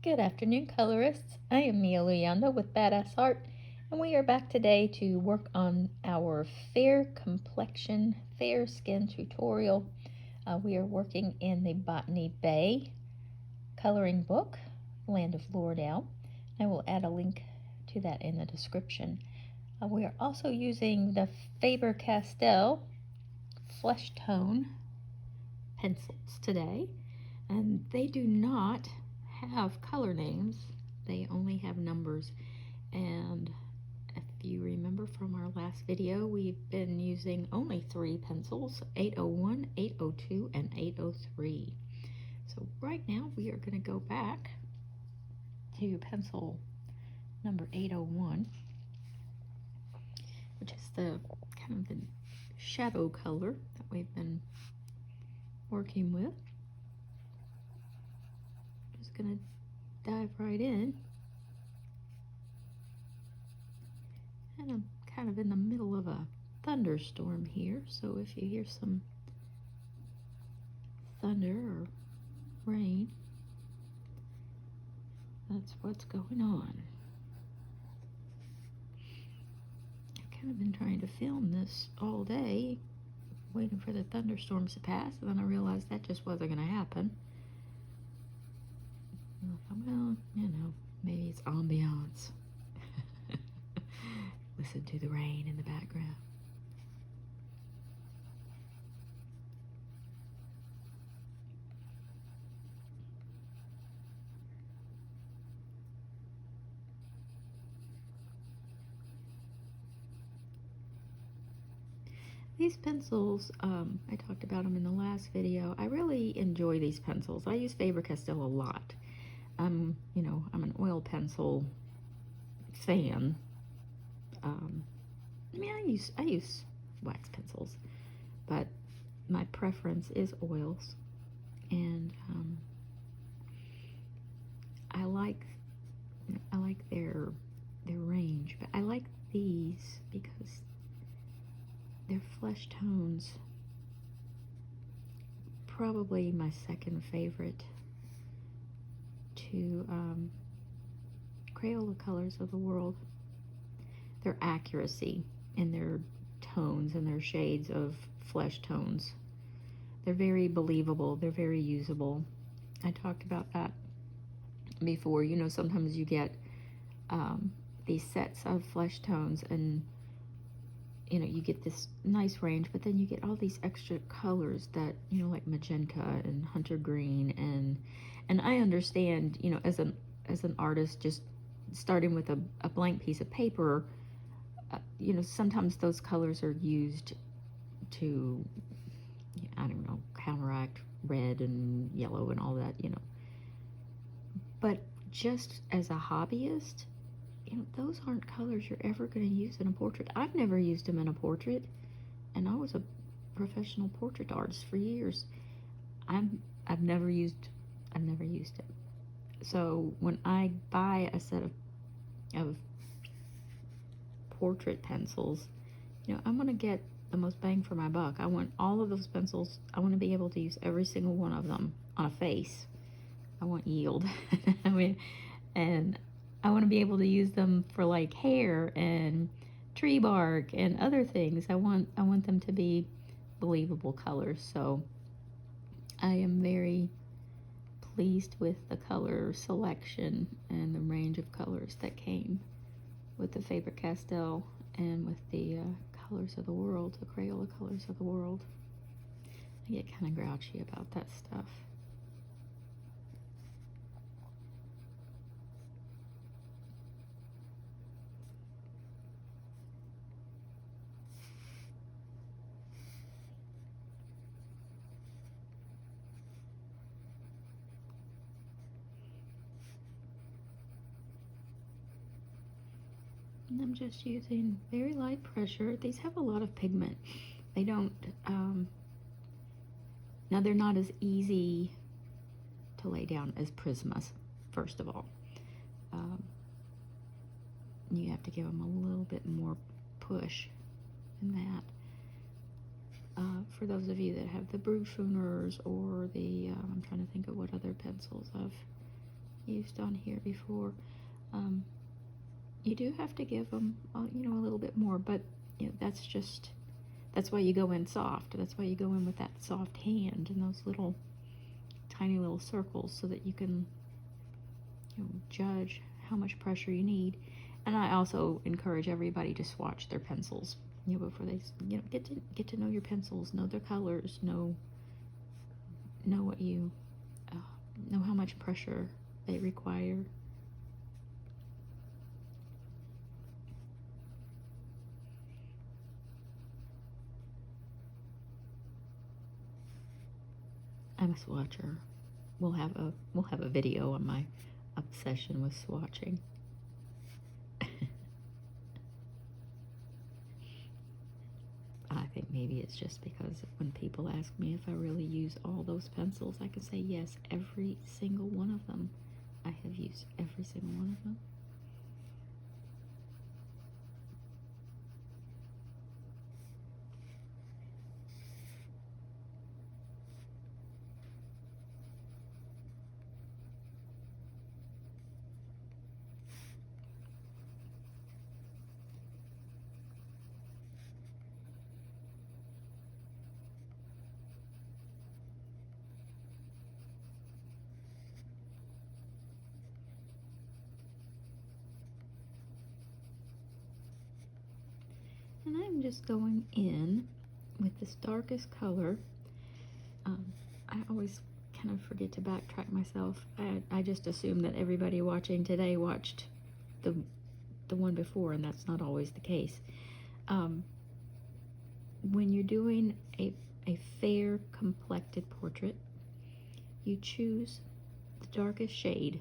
Good afternoon, colorists. I am Mia Luyanda with Badass Art, and we are back today to work on our Fair Complexion, Fair Skin tutorial. We are working in the Botany Bay coloring book, Land of Loredale. I will add a link to that in the description. We are also using the Faber-Castell Flesh Tone pencils today, and they do not have color names, they only have numbers. And if you remember from our last video, we've been using only 3 pencils, 801, 802, and 803. So right now we are going to go back to pencil number 801, which is the kind of the shadow color that we've been working with. Just going to dive right in. And I'm kind of in the middle of a thunderstorm here, so if you hear some thunder or rain, that's what's going on. I've kind of been trying to film this all day, waiting for the thunderstorms to pass, and then I realized that just wasn't going to happen. Well, maybe it's ambiance. Listen to the rain in the background. These pencils, I talked about them in the last video. I really enjoy these pencils. I use Faber-Castell a lot. I'm an oil pencil fan. I use wax pencils, but my preference is oils, and I like their range, but I like these because they're flesh tones. Probably my second favorite to Crayola Colors of the World. Their accuracy in their tones and their shades of flesh tones. They're very believable. They're very usable. I talked about that before. Sometimes you get these sets of flesh tones, and you get this nice range, but then you get all these extra colors that, like magenta and hunter green, and I understand, as an artist, just starting with a blank piece of paper, sometimes those colors are used to, I don't know, counteract red and yellow and all that, But just as a hobbyist, those aren't colors you're ever going to use in a portrait. I've never used them in a portrait, and I was a professional portrait artist for years. I've never used it. So when I buy a set of portrait pencils, I'm going to get the most bang for my buck. I want all of those pencils. I want to be able to use every single one of them on a face. I want yield. And I want to be able to use them for like hair and tree bark and other things. I want them to be believable colors. So I am very pleased with the color selection and the range of colors that came with the Faber-Castell and with the Colors of the World, the Crayola Colors of the World. I get kind of grouchy about that stuff. And I'm just using very light pressure. These have a lot of pigment. They don't, now they're not as easy to lay down as Prismas, first of all. You have to give them a little bit more push than that. For those of you that have the Brugschuners or the, I'm trying to think of what other pencils I've used on here before. You do have to give them, you know, a little bit more, but you know, that's why you go in soft. That's why you go in with that soft hand and those little tiny little circles, so that you can, you know, judge how much pressure you need. And I also encourage everybody to swatch their pencils, you know, before they, you know, get to know your pencils, know their colors, know what you know how much pressure they require. I'm a swatcher. We'll have a video on my obsession with swatching. I think maybe it's just because when people ask me if I really use all those pencils, I can say yes, every single one of them. I have used every single one of them. And I'm just going in with this darkest color. I always kind of forget to backtrack myself. I just assume that everybody watching today watched the one before, and that's not always the case. When you're doing a fair complected portrait, you choose the darkest shade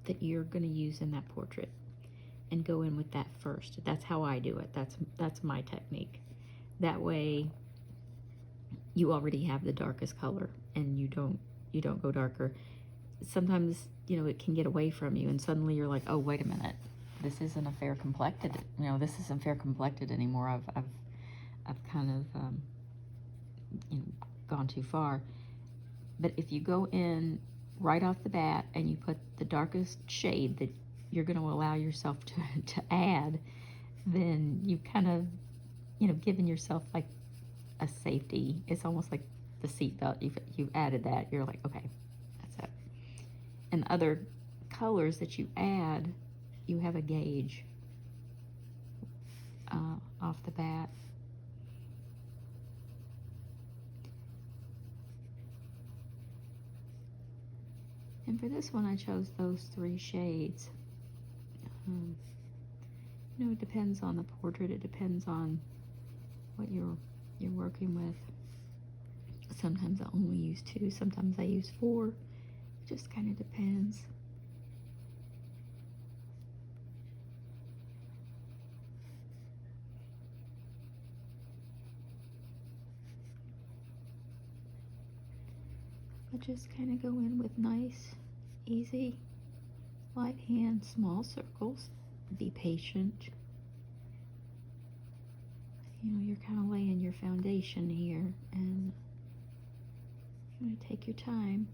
that you're going to use in that portrait and go in with that first. That's how I do it. That's my technique. That way you already have the darkest color and you don't go darker. Sometimes, you know, it can get away from you and suddenly you're like, oh, wait a minute, this isn't a fair complected, you know, this isn't fair complected anymore. I've kind of you know, gone too far. But if you go in right off the bat and you put the darkest shade that you're going to allow yourself to add, then you kind of, you know, given yourself like a safety. It's almost like the seatbelt. You've added that. You're like, okay, that's it. And other colors that you add, you have a gauge off the bat. And for this one, I chose those 3 shades. You know, it depends on the portrait. It depends on what you're working with. Sometimes I only use 2. Sometimes I use 4. It just kind of depends. But just kind of go in with nice, easy, light hand, small circles. Be patient. You know, you're kind of laying your foundation here, and you're going to take your time.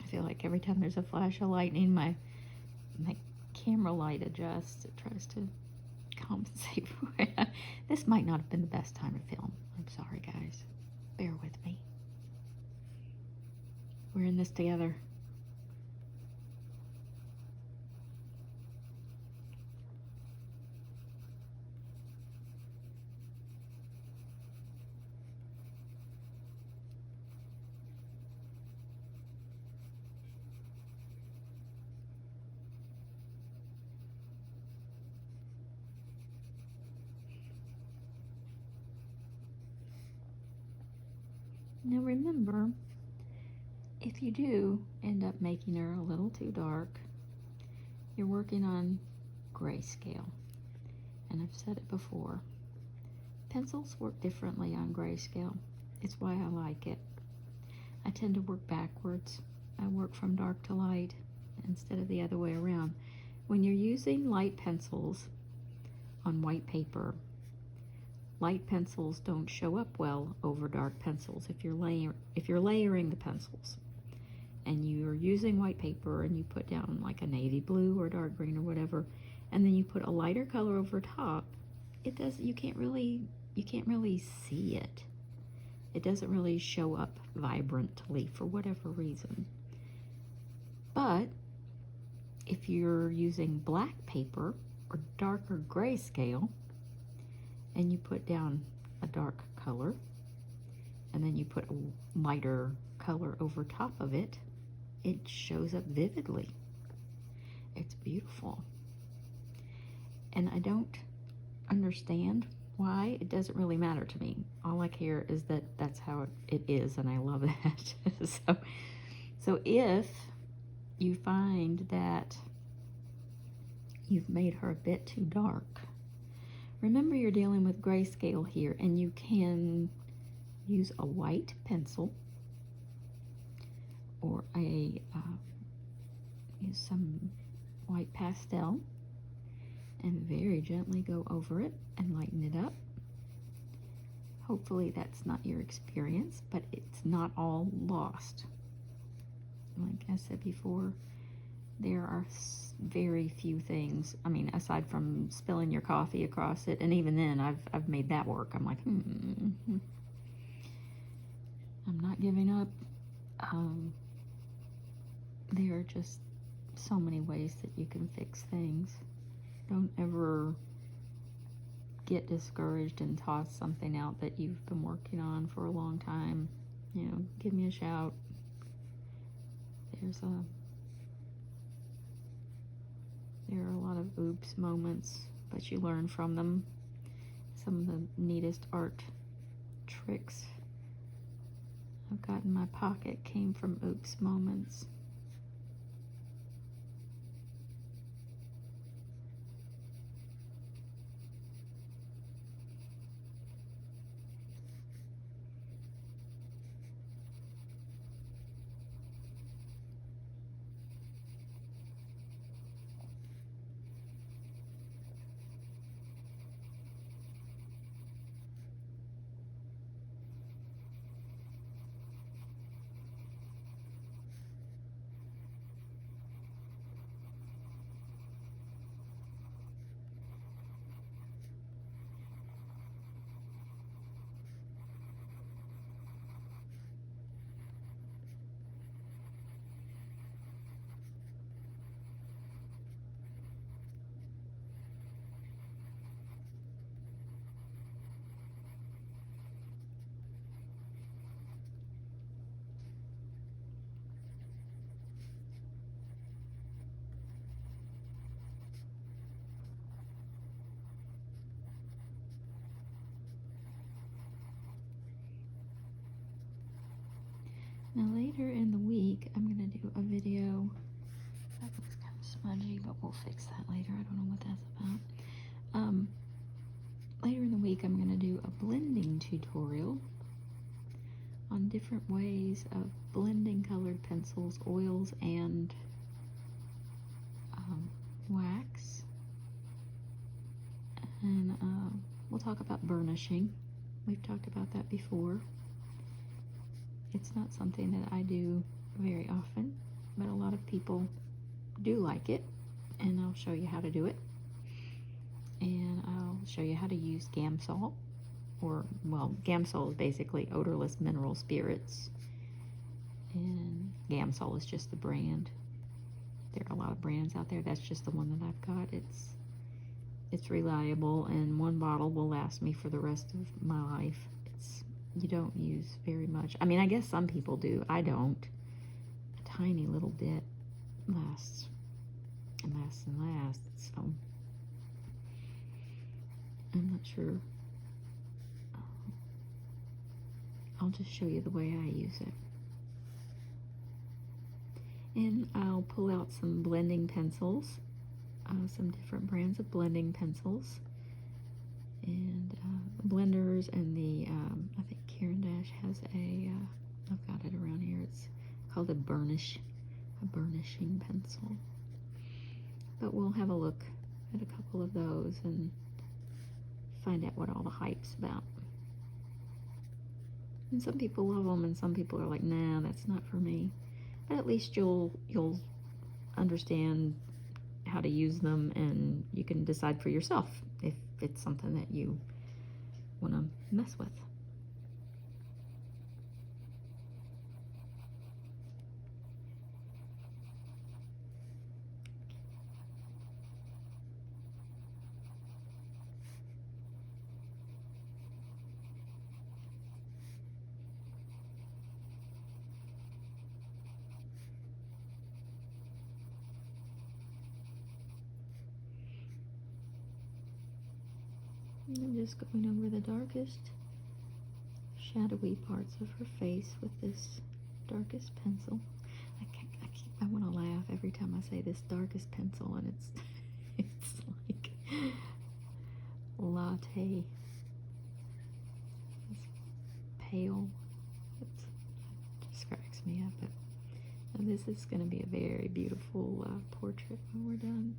I feel like every time there's a flash of lightning, my camera light adjusts. It tries to compensate for it. This might not have been the best time to film. I'm sorry, guys. Bear with me. We're in this together. Now remember, if you do end up making her a little too dark, you're working on grayscale. And I've said it before, pencils work differently on grayscale. It's why I like it. I tend to work backwards. I work from dark to light instead of the other way around. When you're using light pencils on white paper, light pencils don't show up well over dark pencils if you're layering the pencils. And you're using white paper and you put down like a navy blue or dark green or whatever, and then you put a lighter color over top, you can't really see it. It doesn't really show up vibrantly for whatever reason. But if you're using black paper or darker grayscale and you put down a dark color and then you put a lighter color over top of it, it shows up vividly. It's beautiful. And I don't understand why. It doesn't really matter to me. All I care is that that's how it is, and I love that. So if you find that you've made her a bit too dark, remember you're dealing with grayscale here, and you can use a white pencil or use some white pastel and very gently go over it and lighten it up. Hopefully that's not your experience, but it's not all lost. Like I said before, there are very few things, I mean, aside from spilling your coffee across it, and even then I've made that work. I'm like, I'm not giving up. There are just so many ways that you can fix things. Don't ever get discouraged and toss something out that you've been working on for a long time. You know, give me a shout. There are a lot of oops moments, but you learn from them. Some of the neatest art tricks I've got in my pocket came from oops moments. Now later in the week, I'm going to do a video. That looks kind of smudgy, but we'll fix that later. I don't know what that's about. Later in the week, I'm going to do a blending tutorial on different ways of blending colored pencils, oils, and wax. And we'll talk about burnishing. We've talked about that before. It's not something that I do very often, but a lot of people do like it, and I'll show you how to do it. And I'll show you how to use Gamsol, Gamsol is basically odorless mineral spirits, and Gamsol is just the brand. There are a lot of brands out there. That's just the one that I've got. It's reliable, and one bottle will last me for the rest of my life. You don't use very much. I mean, I guess some people do. I don't. A tiny little bit lasts and lasts and lasts. So I'm not sure. I'll just show you the way I use it. And I'll pull out some blending pencils, some different brands of blending pencils, and blenders, and the, I think Caran d'Ache has I've got it around here, it's called a burnishing pencil. But we'll have a look at a couple of those and find out what all the hype's about. And some people love them, and some people are like, nah, that's not for me. But at least you'll understand how to use them, and you can decide for yourself if it's something that you want to mess with. I'm just going over the darkest, shadowy parts of her face with this darkest pencil. I want to laugh every time I say this darkest pencil, and it's like latte. It's pale. It just cracks me up. But this is going to be a very beautiful portrait when we're done.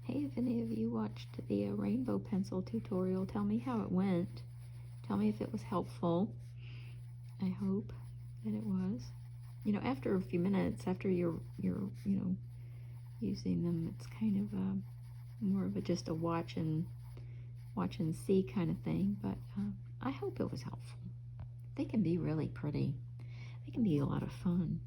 Hey, if any of you watched the rainbow pencil tutorial, tell me how it went. Tell me if it was helpful. I hope that it was. You know, after a few minutes, after you're using them, it's kind of more of just a watch and see kind of thing. But I hope it was helpful. They can be really pretty. They can be a lot of fun.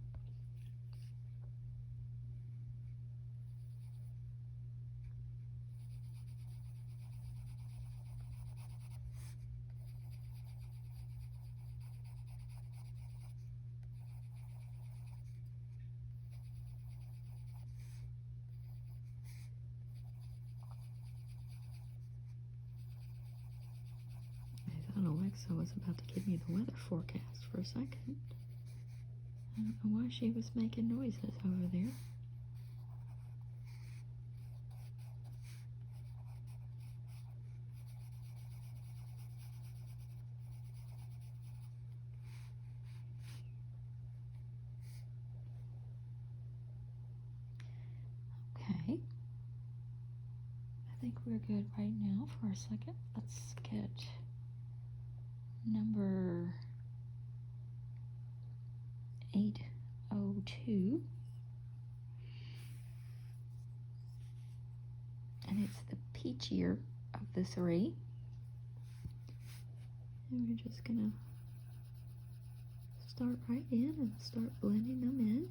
Alexa was about to give me the weather forecast for a second. I don't know why she was making noises over there. Okay. I think we're good right now for a second. Let's get number 802, and it's the peachier of the three, and we're just gonna start right in and start blending them in.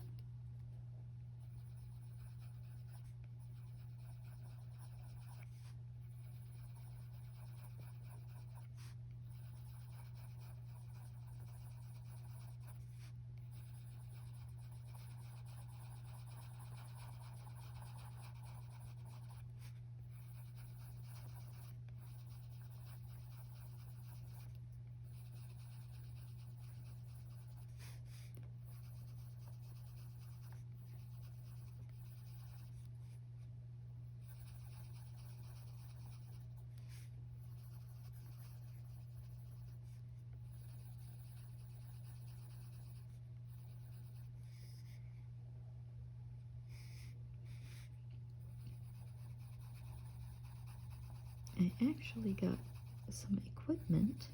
I actually got some equipment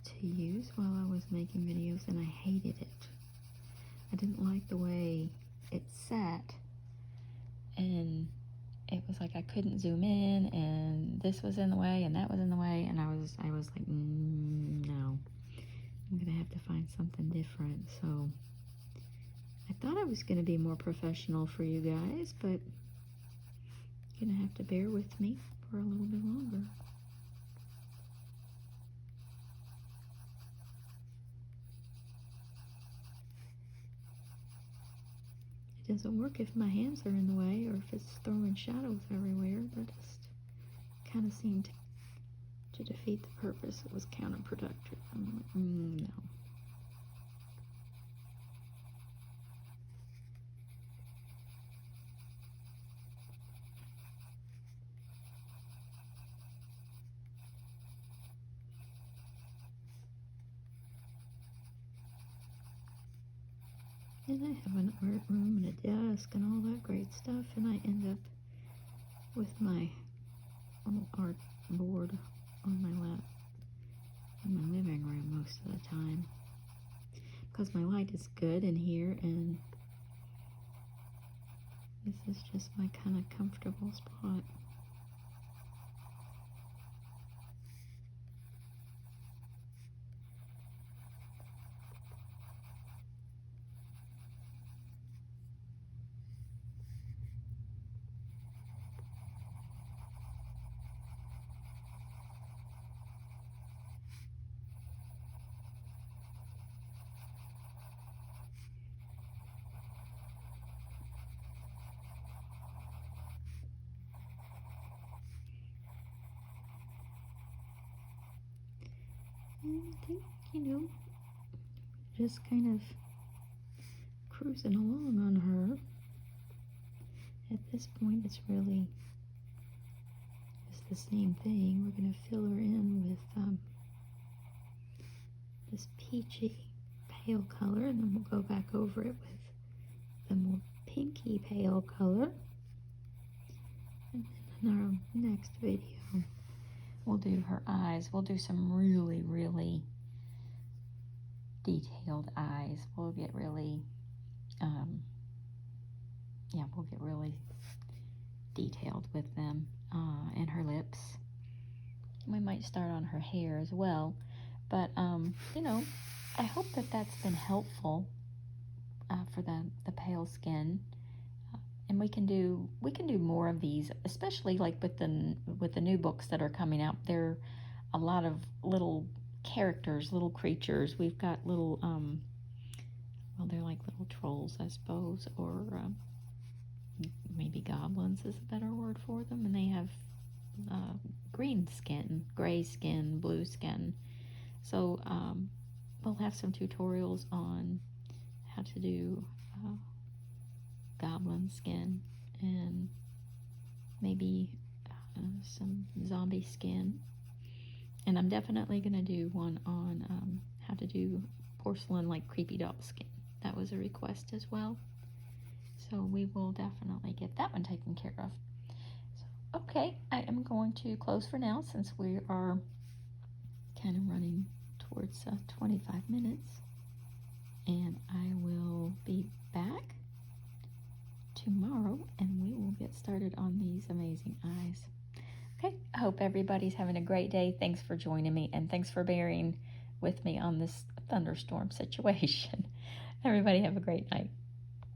to use while I was making videos, and I hated it. I didn't like the way it sat, and it was like I couldn't zoom in, and this was in the way, and that was in the way, and I was like, no, I'm gonna have to find something different. So I thought I was gonna be more professional for you guys, but you're gonna have to bear with me for a little bit longer. doesn't work if my hands are in the way or if it's throwing shadows everywhere. That just kind of seemed to defeat the purpose. It was counterproductive. I'm like, no. And I have an art room and a desk and all that great stuff, and I end up with my little art board on my lap in my living room most of the time, because my light is good in here, and this is just my kind of comfortable spot. And I think, just kind of cruising along on her. At this point, it's really just the same thing. We're going to fill her in with this peachy pale color, and then we'll go back over it with the more pinky pale color. And then in our next video, we'll do her eyes. We'll do some really, really detailed eyes. We'll get really, we'll get really detailed with them, and her lips. We might start on her hair as well, but I hope that that's been helpful for the pale skin. And we can do more of these, especially like with the new books that are coming out. There are a lot of little characters, little creatures. We've got little they're like little trolls, I suppose, or maybe goblins is a better word for them, and they have green skin, gray skin, blue skin. So we'll have some tutorials on how to do goblin skin, and maybe some zombie skin. And I'm definitely going to do one on how to do porcelain, like creepy doll skin. That was a request as well. So we will definitely get that one taken care of. So, okay, I am going to close for now, since we are kind of running towards 25 minutes. And I will be back tomorrow, and we will get started on these amazing eyes. Okay, I hope everybody's having a great day. Thanks for joining me, and thanks for bearing with me on this thunderstorm situation. Everybody have a great night.